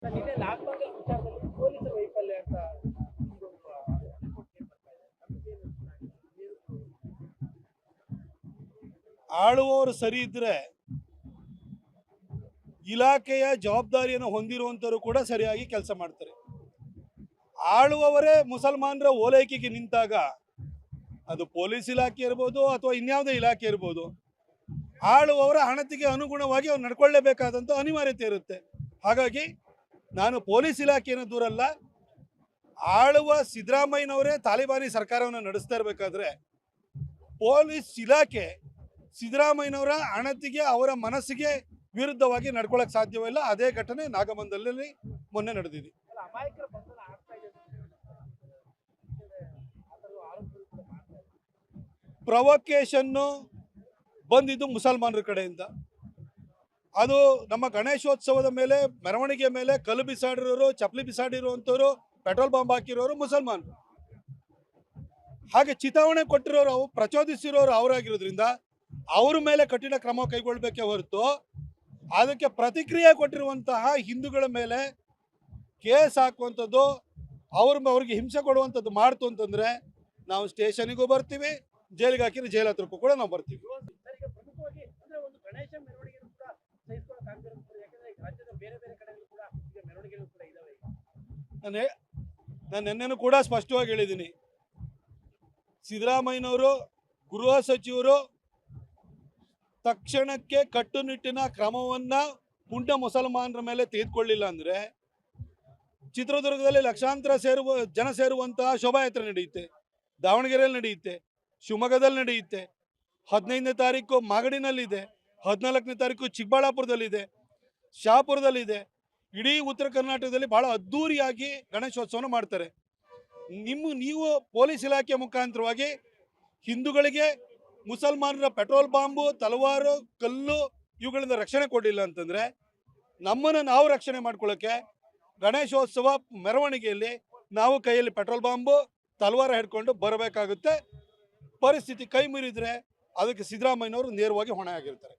ನಿನ್ನೆ ನಾಗಮಂಗಲ ವಿಚಾರದಲ್ಲಿ ಪೊಲೀಸರ ವೈಫಲ್ಯ ಅಂತ ಒಂದು ರಿಪೋರ್ಟ್ ಏನ್ ಬರ್ತಾ ಇದೆ ನಮಗೇನು ಆಳುವವರು ಸರಿ ಇದ್ರೆ ಇಲಾಖೆಯ ಜವಾಬ್ದಾರಿಯನ್ನು ಹೊಂದಿರುವಂತರು ಕೂಡ ಸರಿಯಾಗಿ ಕೆಲಸ ಮಾಡ್ತಾರೆ. ಆಳುವವರೇ ಮುಸಲ್ಮಾನರ ಓಲೈಕೆಗೆ ನಿಂತಾಗ ಅದು ಪೊಲೀಸ್ ಇಲಾಖೆ ಇರ್ಬೋದು ಅಥವಾ ಇನ್ಯಾವುದೇ ಇಲಾಖೆ ಇರ್ಬೋದು, ಆಳುವವರ ಹಣತಿಗೆ ಅನುಗುಣವಾಗಿ ಅವ್ರು ನಡ್ಕೊಳ್ಳೇಬೇಕಾದಂಥ ಅನಿವಾರ್ಯತೆ ಇರುತ್ತೆ. ಹಾಗಾಗಿ ನಾನು ಪೊಲೀಸ್ ಇಲಾಖೆಯನ್ನು ದೂರಲ್ಲ, ಆಳುವ ಸಿದ್ದರಾಮಯ್ಯನವರೇ ತಾಲಿಬಾನಿ ಸರ್ಕಾರವನ್ನು ನಡೆಸ್ತಾ ಇರಬೇಕಾದ್ರೆ ಪೊಲೀಸ್ ಇಲಾಖೆ ಸಿದ್ದರಾಮಯ್ಯನವರ ಅಣತಿಗೆ ಅವರ ಮನಸ್ಸಿಗೆ ವಿರುದ್ಧವಾಗಿ ನಡ್ಕೊಳ್ಳೋಕೆ ಸಾಧ್ಯವಿಲ್ಲ. ಅದೇ ಘಟನೆ ನಾಗಮಂಗಲದಲ್ಲಿ ಮೊನ್ನೆ ನಡೆದಿದೆ. ಅಮಾಯಕರ ಬಂಧನ ಆಗ್ತಾ ಇದೆ ಆರೋಪಗಳು ಕೂಡ ಮಾಡ್ತಾ ಇದೆ. ಪ್ರವೊಕೇಶನ್ನು ಬಂದಿದ್ದು ಮುಸಲ್ಮಾನರ ಕಡೆಯಿಂದ. ಅದು ನಮ್ಮ ಗಣೇಶೋತ್ಸವದ ಮೇಲೆ ಮೆರವಣಿಗೆ ಮೇಲೆ ಕಲ್ಲು ಬಿಸಾಡಿರೋರು, ಚಪ್ಪಲಿ ಬಿಸಾಡಿರುವಂಥವ್ರು, ಪೆಟ್ರೋಲ್ ಬಾಂಬ್ ಹಾಕಿರೋರು ಮುಸಲ್ಮಾನರು. ಹಾಗೆ ಚಿತಾವಣೆ ಕೊಟ್ಟಿರೋರು, ಪ್ರಚೋದಿಸಿರೋರು ಅವರಾಗಿರೋದ್ರಿಂದ ಅವ್ರ ಮೇಲೆ ಕಠಿಣ ಕ್ರಮ ಕೈಗೊಳ್ಳಬೇಕೇ ಹೊರತು ಅದಕ್ಕೆ ಪ್ರತಿಕ್ರಿಯೆ ಕೊಟ್ಟಿರುವಂತಹ ಹಿಂದೂಗಳ ಮೇಲೆ ಕೇಸ್ ಹಾಕುವಂಥದ್ದು, ಅವ್ರಿಗೆ ಹಿಂಸೆ ಕೊಡುವಂಥದ್ದು ಮಾಡ್ತು ಅಂತಂದರೆ ನಾವು ಸ್ಟೇಷನಿಗೂ ಬರ್ತೀವಿ, ಜೈಲಿಗೆ ಹಾಕಿದ್ರೆ ಜೈಲ್ ಹತ್ರಕ್ಕೂ ಕೂಡ ನಾವು ಬರ್ತೀವಿ. ಸರ್, ಈಗ ಪ್ರಮುಖವಾಗಿ ಅಂದ್ರೆ ಒಂದು ಗಣೇಶ ಮೆರವಣಿಗೆ ಕೂಡ ಸಹಿಸಿಕೊಳ್ಳಕ್ ಆಗದೆ ಯಾಕಂದ್ರೆ ರಾಜ್ಯದ ಬೇರೆ ಬೇರೆ ಕಡೆಗಳು ಕೂಡ ಈಗ ಮೆರವಣಿಗೆಗಳು ಕೂಡ ಇದಾವೆ. ನಾನು ನಿನ್ನೆನೂ ಕೂಡ ಸ್ಪಷ್ಟವಾಗಿ ಹೇಳಿದ್ದೀನಿ, ಸಿದ್ದರಾಮಯ್ಯನವರು ಗೃಹ ಸಚಿವರು ತಕ್ಷಣಕ್ಕೆ ಕಟ್ಟುನಿಟ್ಟಿನ ಕ್ರಮವನ್ನು ಪುಂಡ ಮುಸಲ್ಮಾನರ ಮೇಲೆ ತೆಗೆದುಕೊಳ್ಳಿಲ್ಲ ಅಂದರೆ ಚಿತ್ರದುರ್ಗದಲ್ಲಿ ಲಕ್ಷಾಂತರ ಜನ ಸೇರುವಂತಹ ಶೋಭಾಯಾತ್ರೆ ನಡೆಯುತ್ತೆ, ದಾವಣಗೆರೆಯಲ್ಲಿ ನಡೆಯುತ್ತೆ, ಶಿವಮೊಗ್ಗದಲ್ಲಿ ನಡೆಯುತ್ತೆ, 15ನೇ ತಾರೀಕು ಮಾಗಡಿನಲ್ಲಿದೆ, 14ನೇ ತಾರೀಕು ಚಿಕ್ಕಬಳ್ಳಾಪುರದಲ್ಲಿದೆ, ಶಹಾಪುರದಲ್ಲಿದೆ. ಇಡೀ ಉತ್ತರ ಕರ್ನಾಟಕದಲ್ಲಿ ಭಾಳ ಅದ್ಧೂರಿಯಾಗಿ ಗಣೇಶೋತ್ಸವನ ಮಾಡ್ತಾರೆ. ನೀವು ಪೊಲೀಸ್ ಇಲಾಖೆ ಮುಖಾಂತರವಾಗಿ ಹಿಂದೂಗಳಿಗೆ ಮುಸಲ್ಮಾನರ ಪೆಟ್ರೋಲ್ ಬಾಂಬು, ತಲವಾರು, ಕಲ್ಲು ಇವುಗಳಿಂದ ರಕ್ಷಣೆ ಕೊಡಲಿಲ್ಲ ಅಂತಂದರೆ ನಮ್ಮನ್ನು ನಾವು ರಕ್ಷಣೆ ಮಾಡ್ಕೊಳ್ಳೋಕ್ಕೆ ಗಣೇಶೋತ್ಸವ ಮೆರವಣಿಗೆಯಲ್ಲಿ ನಾವು ಕೈಯಲ್ಲಿ ಪೆಟ್ರೋಲ್ ಬಾಂಬು, ತಲವಾರ ಹಿಡ್ಕೊಂಡು ಬರಬೇಕಾಗುತ್ತೆ. ಪರಿಸ್ಥಿತಿ ಕೈ ಮೀರಿದರೆ ಅದಕ್ಕೆ ಸಿದ್ದರಾಮಯ್ಯನವರು ನೇರವಾಗಿ ಹೊಣೆ ಆಗಿರ್ತಾರೆ.